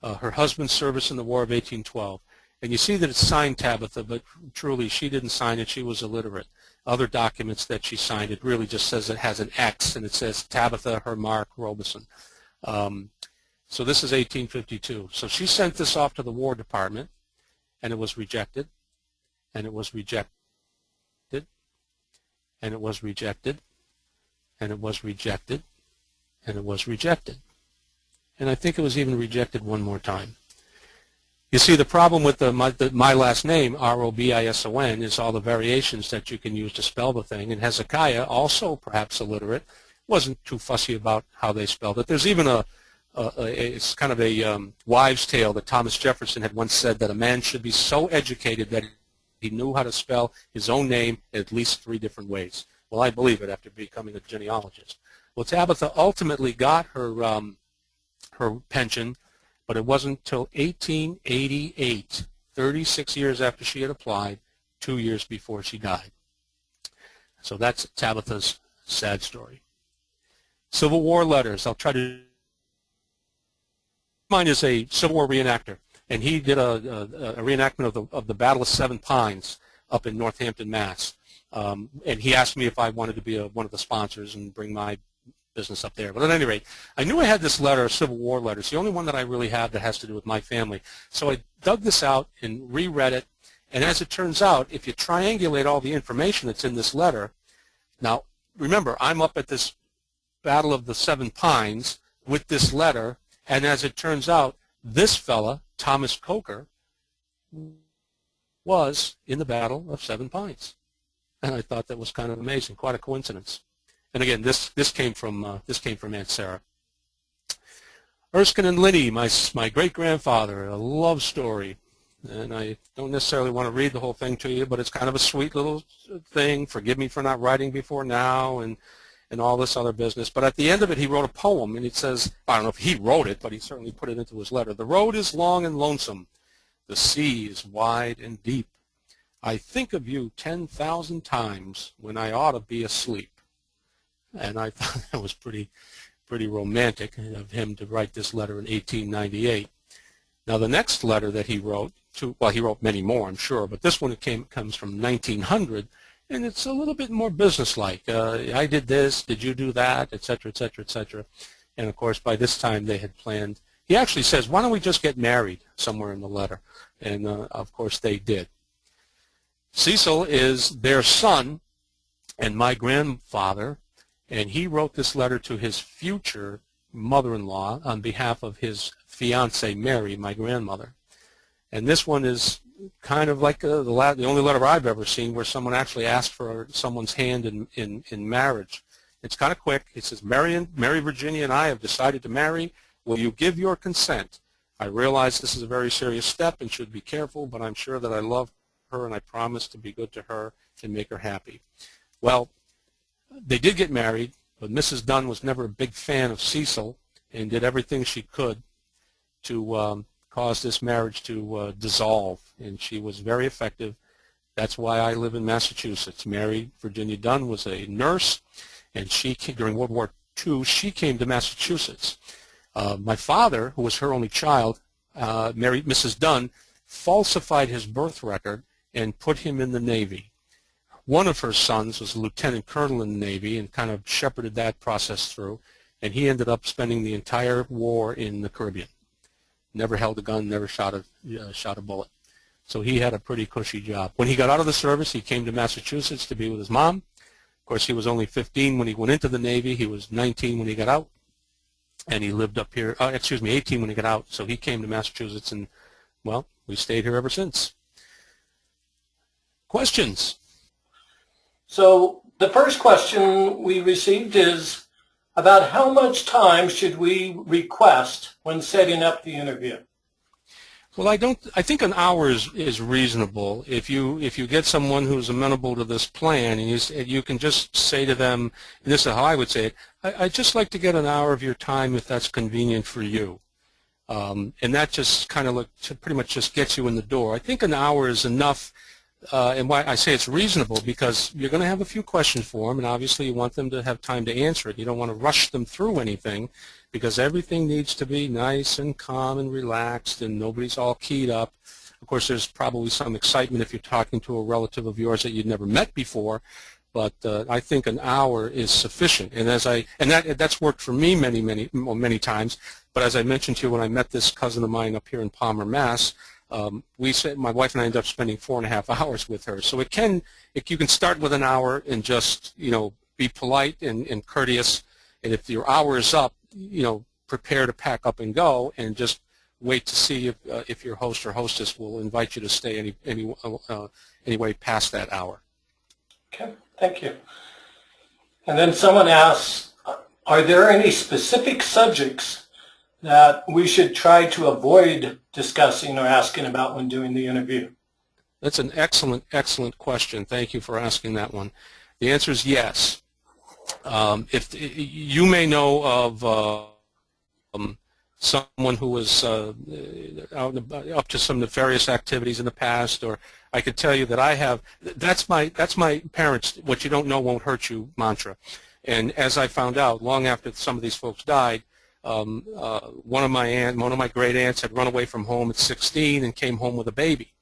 her husband's service in the War of 1812. And you see that it's signed Tabitha, but truly she didn't sign it. She was illiterate. Other documents that she signed, it really just says it has an X, and it says Tabitha Hermark Robison. So this is 1852. So she sent this off to the War Department, and it was rejected, and it was rejected, and it was rejected, and it was rejected, and it was rejected. And I think it was even rejected one more time. You see, the problem with my last name, R-O-B-I-S-O-N, is all the variations that you can use to spell the thing. And Hezekiah, also perhaps illiterate, wasn't too fussy about how they spelled it. There's even it's kind of a wives' tale that Thomas Jefferson had once said that a man should be so educated that he knew how to spell his own name at least 3 different ways. Well, I believe it after becoming a genealogist. Well, Tabitha ultimately got her pension, but it wasn't until 1888, 36 years after she had applied, 2 years before she died. So that's Tabitha's sad story. Civil War letters. I'll try to... Mine is a Civil War reenactor, and he did a reenactment of the Battle of Seven Pines up in Northampton, Mass. And he asked me if I wanted to be one of the sponsors and bring my business up there. But at any rate, I knew I had this letter, Civil War letter. It's the only one that I really have that has to do with my family. So I dug this out and reread it. And as it turns out, if you triangulate all the information that's in this letter, now remember, I'm up at this Battle of the Seven Pines with this letter, and as it turns out, this fella, Thomas Coker, was in the Battle of Seven Pines. And I thought that was kind of amazing, quite a coincidence. And again, this came from Aunt Sarah. Erskine and Linny, my great-grandfather, a love story. And I don't necessarily want to read the whole thing to you, but it's kind of a sweet little thing. Forgive me for not writing before now and all this other business. But at the end of it, he wrote a poem, and it says, I don't know if he wrote it, but he certainly put it into his letter. The road is long and lonesome. The sea is wide and deep. I think of you 10,000 times when I ought to be asleep. And I thought that was pretty romantic of him to write this letter in 1898. Now the next letter that he wrote, well, he wrote many more, I'm sure, but this one comes from 1900, and it's a little bit more businesslike. I did this, did you do that, etc., etc., etc. And of course, by this time they had planned. He actually says, why don't we just get married, somewhere in the letter. And of course they did. Cecil is their son and my grandfather, and he wrote this letter to his future mother-in-law on behalf of his fiancée, Mary, my grandmother. And this one is kind of like the only letter I've ever seen where someone actually asked for someone's hand in marriage. It's kind of quick. It says, Mary, Virginia, and I have decided to marry. Will you give your consent? I realize this is a very serious step and should be careful, but I'm sure that I love her and I promise to be good to her and make her happy. Well, they did get married, but Mrs. Dunn was never a big fan of Cecil and did everything she could to cause this marriage to dissolve, and she was very effective. That's why I live in Massachusetts. Mary Virginia Dunn was a nurse, and she came, during World War II, she came to Massachusetts. My father, who was her only child, Mrs. Dunn, falsified his birth record and put him in the Navy. One of her sons was a lieutenant colonel in the Navy and kind of shepherded that process through, and he ended up spending the entire war in the Caribbean. Never held a gun, never shot a bullet. So he had a pretty cushy job. When he got out of the service, he came to Massachusetts to be with his mom. Of course, he was only 15 when he went into the Navy. He was 19 when he got out. and he lived up here, 18 when he got out, so he came to Massachusetts, and, well, we stayed here ever since. Questions? So the first question we received is about how much time should we request when setting up the interview? Well, I think an hour is reasonable. If you get someone who's amenable to this plan, and you can just say to them, and this is how I would say it, I'd just like to get an hour of your time if that's convenient for you. And that just kind of pretty much just gets you in the door. I think an hour is enough, and why I say it's reasonable, because you're going to have a few questions for them, and obviously you want them to have time to answer it. You don't want to rush them through anything, because everything needs to be nice and calm and relaxed, and nobody's all keyed up. Of course, there's probably some excitement if you're talking to a relative of yours that you'd never met before, but I think an hour is sufficient. And that's worked for me many times. But as I mentioned to you, when I met this cousin of mine up here in Palmer, Mass, my wife and I ended up spending 4.5 hours with her. So you can start with an hour and just be polite and courteous. And if your hour is up, prepare to pack up and go, and just wait to see if your host or hostess will invite you to stay anyway past that hour. Okay, thank you. And then someone asks, are there any specific subjects that we should try to avoid discussing or asking about when doing the interview? That's an excellent question. Thank you for asking that one. The answer is yes. If you may know of someone who was up to some nefarious activities in the past, or I could tell you that I have. That's my parents' "what you don't know won't hurt you" mantra. And as I found out long after some of these folks died, one of my great aunts had run away from home at 16 and came home with a baby.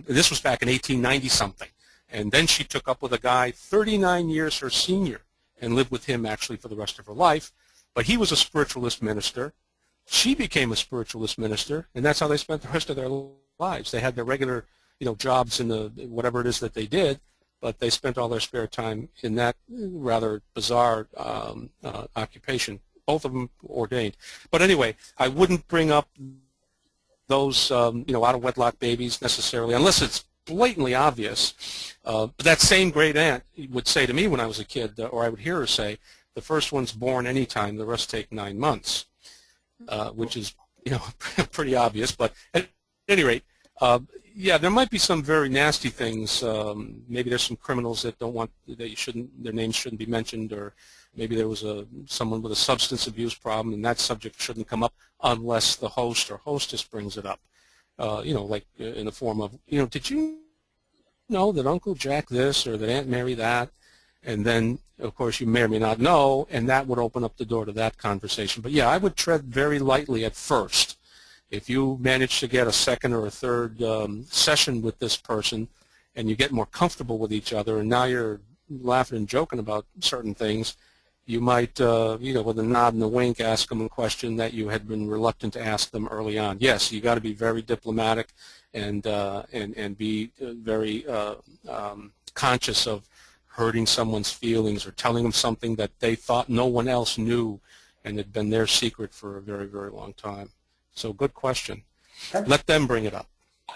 This was back in 1890 something, and then she took up with a guy 39 years her senior and lived with him actually for the rest of her life. But he was a spiritualist minister. She became a spiritualist minister, and that's how they spent the rest of their lives. They had their regular, jobs in the whatever it is that they did, but they spent all their spare time in that rather bizarre occupation. Both of them ordained. But anyway, I wouldn't bring up those, out of wedlock babies necessarily, unless it's blatantly obvious. But that same great aunt would say to me when I was a kid, or I would hear her say, the first one's born anytime, the rest take 9 months, which is, pretty obvious. But at any rate, yeah, there might be some very nasty things. Maybe there's some criminals that their names shouldn't be mentioned, or maybe there was someone with a substance abuse problem, and that subject shouldn't come up unless the host or hostess brings it up. Like in the form of, did you know that Uncle Jack this or that Aunt Mary that? And then, of course, you may or may not know, and that would open up the door to that conversation. But yeah, I would tread very lightly at first. If you manage to get a second or a third session with this person, and you get more comfortable with each other, and now you're laughing and joking about certain things, you might, with a nod and a wink, ask them a question that you had been reluctant to ask them early on. Yes, you got to be very diplomatic and be very conscious of hurting someone's feelings or telling them something that they thought no one else knew and had been their secret for a very, very long time. So good question. Okay. Let them bring it up.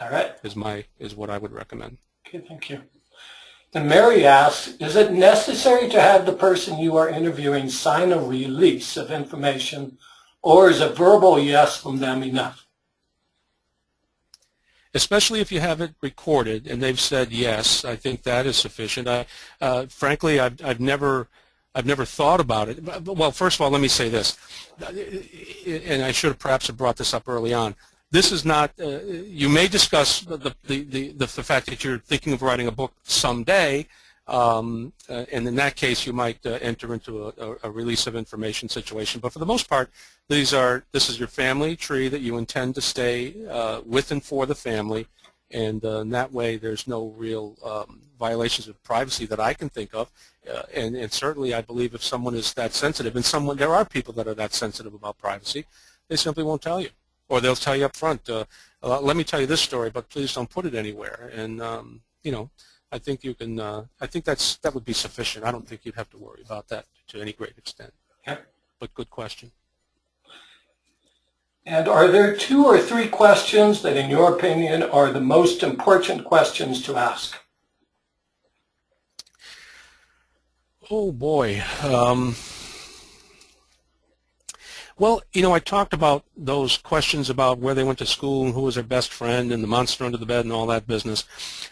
All right. Is what I would recommend. Okay, thank you. And Mary asks, is it necessary to have the person you are interviewing sign a release of information, or is a verbal yes from them enough? Especially if you have it recorded and they've said yes, I think that is sufficient. Frankly, I've never thought about it. Well, first of all, let me say this, and I should have perhaps brought this up early on. This is not. You may discuss the fact that you're thinking of writing a book someday, and in that case, you might enter into a release of information situation. But for the most part, this is your family tree that you intend to stay with and for the family, and in that way, there's no real violations of privacy that I can think of. And certainly, I believe if someone is that sensitive, and there are people that are that sensitive about privacy, they simply won't tell you. Or they'll tell you up front, let me tell you this story, but please don't put it anywhere. And, I think you can, I think that would be sufficient. I don't think you'd have to worry about that to any great extent. Yeah. But good question. And are there 2 or 3 questions that, in your opinion, are the most important questions to ask? Oh boy. Well, I talked about those questions about where they went to school and who was their best friend and the monster under the bed and all that business.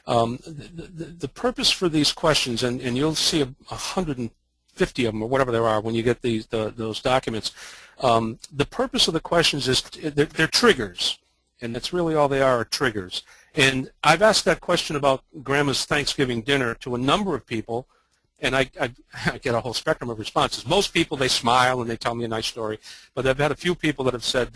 The purpose for these questions, and you'll see 150 of them or whatever there are when you get those documents. The purpose of the questions is they're triggers, and that's really all they are triggers. And I've asked that question about Grandma's Thanksgiving dinner to a number of people, and I get a whole spectrum of responses. Most people, they smile and they tell me a nice story, but I've had a few people that have said,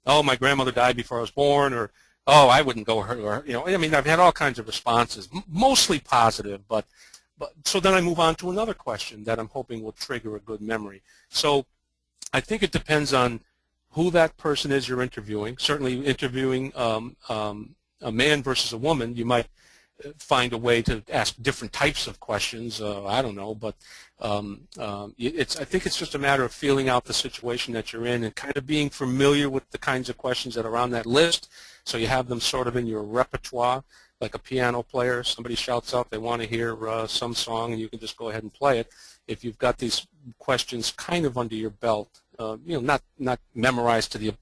oh, my grandmother died before I was born, or oh, I wouldn't go her, or, I mean, I've had all kinds of responses, mostly positive, but so then I move on to another question that I'm hoping will trigger a good memory. So I think it depends on who that person is you're interviewing. Certainly interviewing a man versus a woman, you might find a way to ask different types of questions. I don't know, but I think it's just a matter of feeling out the situation that you're in and kind of being familiar with the kinds of questions that are on that list, so you have them sort of in your repertoire, like a piano player. Somebody shouts out they want to hear some song, and you can just go ahead and play it. If you've got these questions kind of under your belt, not memorized to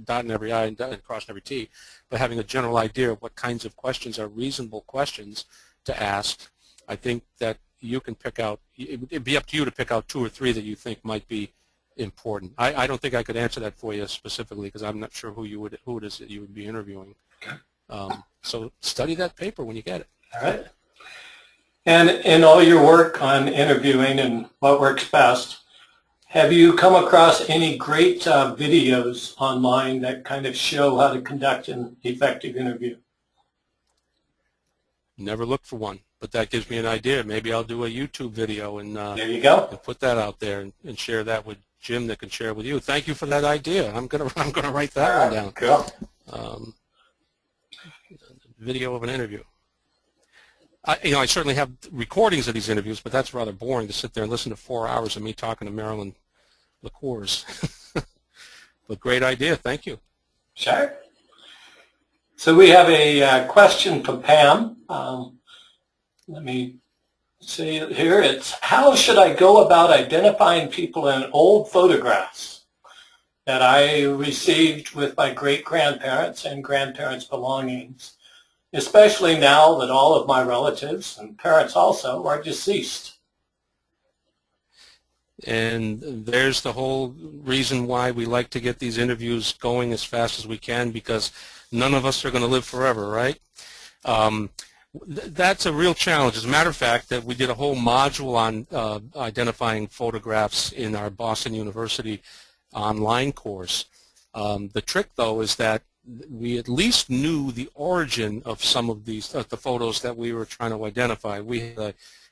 dotting every I and crossing every T, but having a general idea of what kinds of questions are reasonable questions to ask, I think that you can pick out. It'd be up to you to pick out 2 or 3 that you think might be important. I don't think I could answer that for you specifically because I'm not sure who it is that you would be interviewing. Okay. So study that paper when you get it. All right. And in all your work on interviewing and what works best, have you come across any great videos online that kind of show how to conduct an effective interview? Never looked for one, but that gives me an idea. Maybe I'll do a YouTube video and There you go. and put that out there and share that with Jim that can share it with you. Thank you for that idea. I'm gonna write that one down. Cool. Video of an interview. I certainly have recordings of these interviews, but that's rather boring to sit there and listen to 4 hours of me talking to Marilyn LaCours. But great idea. Thank you. Sure. So we have a question from Pam. Let me see it here. It's, how should I go about identifying people in old photographs that I received with my great-grandparents and grandparents' belongings, especially now that all of my relatives and parents also are deceased? And there's the whole reason why we like to get these interviews going as fast as we can, because none of us are going to live forever, right? That's a real challenge. As a matter of fact, that we did a whole module on identifying photographs in our Boston University online course. The trick, though, is that we at least knew the origin of some of these the photos that we were trying to identify. We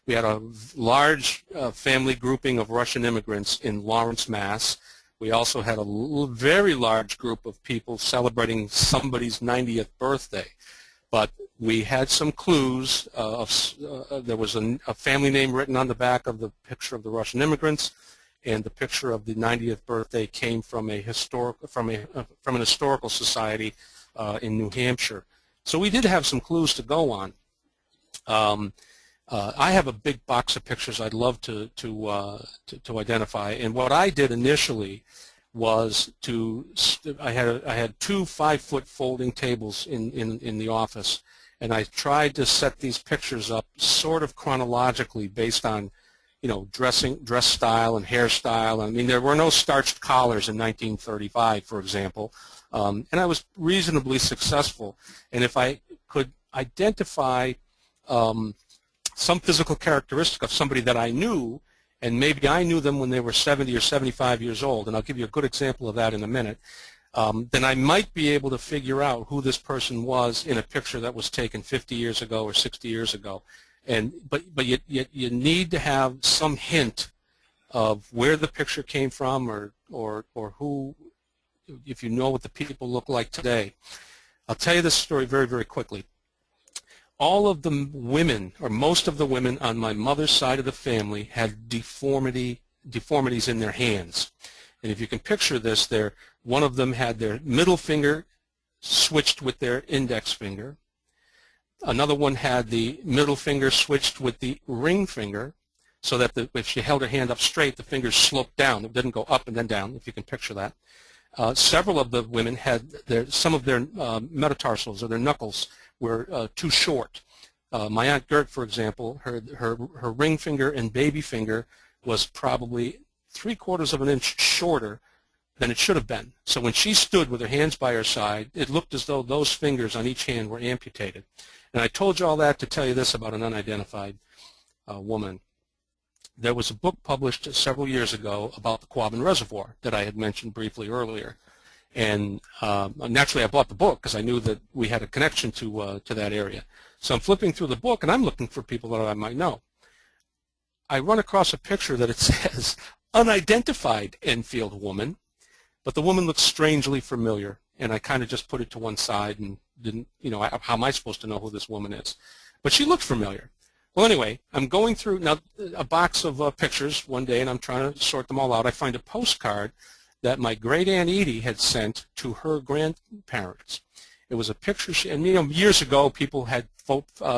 had a large family grouping of Russian immigrants in Lawrence, Mass. We also had a very large group of people celebrating somebody's 90th birthday. But we had some clues. There was a family name written on the back of the picture of the Russian immigrants, and the picture of the 90th birthday came from an historical society in New Hampshire. So we did have some clues to go on. I have a big box of pictures I'd love to identify, and what I did initially was I had 2 5-foot folding tables in the office, and I tried to set these pictures up sort of chronologically based on dress style and hairstyle. I mean, there were no starched collars in 1935, for example, and I was reasonably successful. And if I could identify some physical characteristic of somebody that I knew, and maybe I knew them when they were 70 or 75 years old, and I'll give you a good example of that in a minute, then I might be able to figure out who this person was in a picture that was taken 50 years ago or 60 years ago. But you need to have some hint of where the picture came from, or who, if you know what the people look like today. I'll tell you this story very, very quickly. All of the women, or most of the women on my mother's side of the family, had deformities in their hands. And if you can picture this, one of them had their middle finger switched with their index finger. Another one had the middle finger switched with the ring finger, so that if she held her hand up straight, the fingers sloped down. It didn't go up and then down, if you can picture that. Several of the women had some of their metatarsals, or their knuckles, were too short. My Aunt Gert, for example, her ring finger and baby finger was probably 3/4 of an inch shorter than it should have been. So when she stood with her hands by her side, it looked as though those fingers on each hand were amputated. And I told you all that to tell you this about an unidentified woman. There was a book published several years ago about the Quabbin Reservoir that I had mentioned briefly earlier. And naturally I bought the book because I knew that we had a connection to that area. So I'm flipping through the book and I'm looking for people that I might know. I run across a picture that it says unidentified Enfield woman, but the woman looks strangely familiar, and I kind of just put it to one side and didn't, how am I supposed to know who this woman is? But she looked familiar. Well, anyway, I'm going through now a box of pictures one day, and I'm trying to sort them all out. I find a postcard that my great Aunt Edie had sent to her grandparents. It was a picture, and years ago people had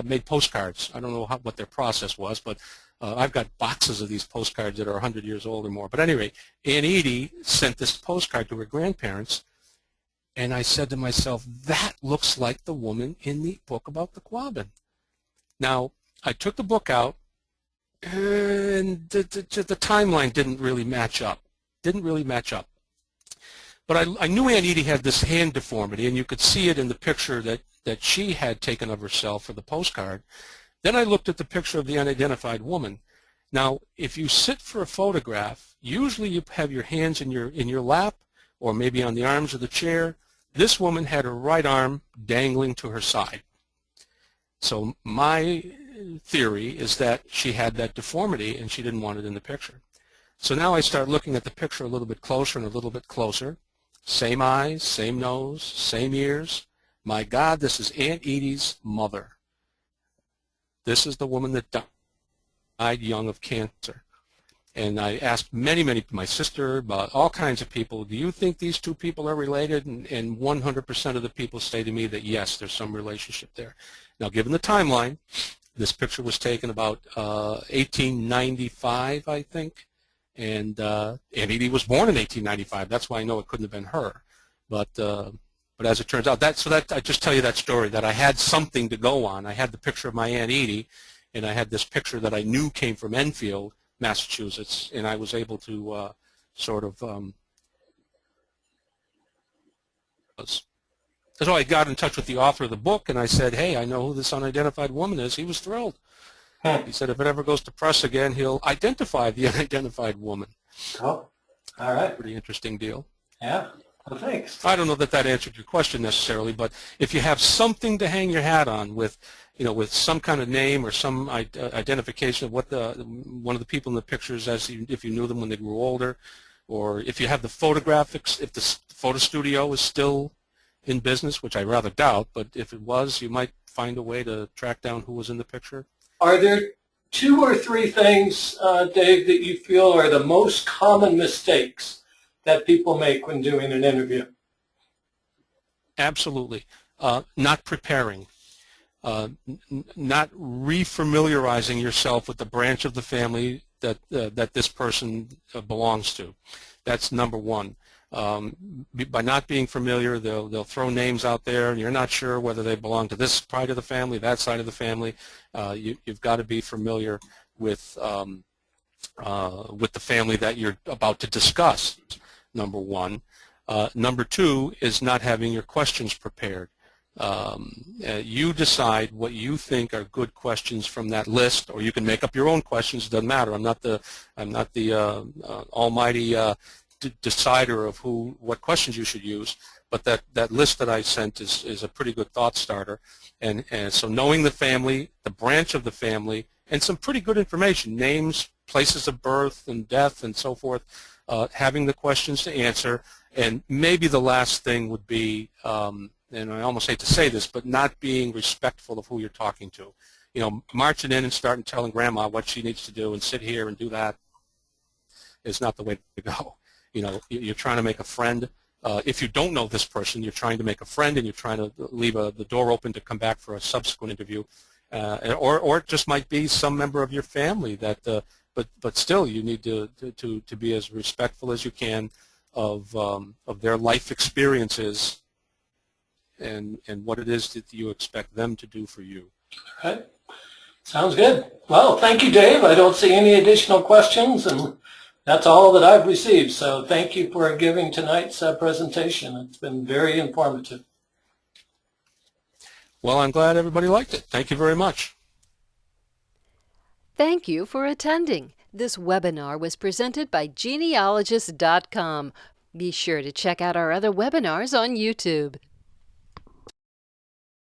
made postcards. I don't know what their process was, but I've got boxes of these postcards that are 100 years old or more. But anyway, Aunt Edie sent this postcard to her grandparents, and I said to myself, that looks like the woman in the book about the Quabbin. Now, I took the book out, and the timeline didn't really match up. But I knew Aunt Edie had this hand deformity, and you could see it in the picture that she had taken of herself for the postcard. Then I looked at the picture of the unidentified woman. Now, if you sit for a photograph, usually you have your hands in your lap or maybe on the arms of the chair. This woman had her right arm dangling to her side. So my theory is that she had that deformity and she didn't want it in the picture. So now I start looking at the picture a little bit closer and a little bit closer. Same eyes, same nose, same ears. My God, this is Aunt Edie's mother. This is the woman that died young of cancer. And I asked my sister, about all kinds of people, do you think these two people are related? And 100% of the people say to me that yes, there's some relationship there. Now, given the timeline, this picture was taken about 1895, I think. And Aunt Edie was born in 1895. That's why I know it couldn't have been her. But as it turns out, I just tell you that story, that I had something to go on. I had the picture of my Aunt Edie, and I had this picture that I knew came from Enfield, Massachusetts, and I was able to so I got in touch with the author of the book, and I said, hey, I know who this unidentified woman is. He was thrilled. He said if it ever goes to press again, he'll identify the unidentified woman. Oh, all right. Pretty interesting deal. Yeah. Well, thanks. I don't know that answered your question necessarily, but if you have something to hang your hat on with some kind of name or some identification of what one of the people in the pictures, if you knew them when they grew older, or if you have the photographics, if the photo studio is still in business, which I rather doubt, but if it was, you might find a way to track down who was in the picture. Are there 2 or 3 things, Dave, that you feel are the most common mistakes that people make when doing an interview? Absolutely. Not preparing. Not refamiliarizing yourself with the branch of the family that this person belongs to. That's number one. By not being familiar, they'll throw names out there, and you're not sure whether they belong to this side of the family, that side of the family. You've got to be familiar with the family that you're about to discuss. Number one. Number 2 is not having your questions prepared. You decide what you think are good questions from that list, or you can make up your own questions. It doesn't matter. I'm not the almighty decider of what questions you should use. But that list that I sent is a pretty good thought starter. And so knowing the family, the branch of the family, and some pretty good information: names, places of birth and death, and so forth. Having the questions to answer, and maybe the last thing would be, and I almost hate to say this, but not being respectful of who you're talking to. Marching in and starting telling Grandma what she needs to do and sit here and do that is not the way to go. you're trying to make a friend. If you don't know this person, you're trying to make a friend and you're trying to leave the door open to come back for a subsequent interview. Or it just might be some member of your family that, but still you need to be as respectful as you can of their life experiences and what it is that you expect them to do for you. All right. Sounds good. Well, thank you, Dave. I don't see any additional questions, and that's all that I've received. So thank you for giving tonight's presentation. It's been very informative. Well, I'm glad everybody liked it. Thank you very much. Thank you for attending. This webinar was presented by Genealogists.com. Be sure to check out our other webinars on YouTube.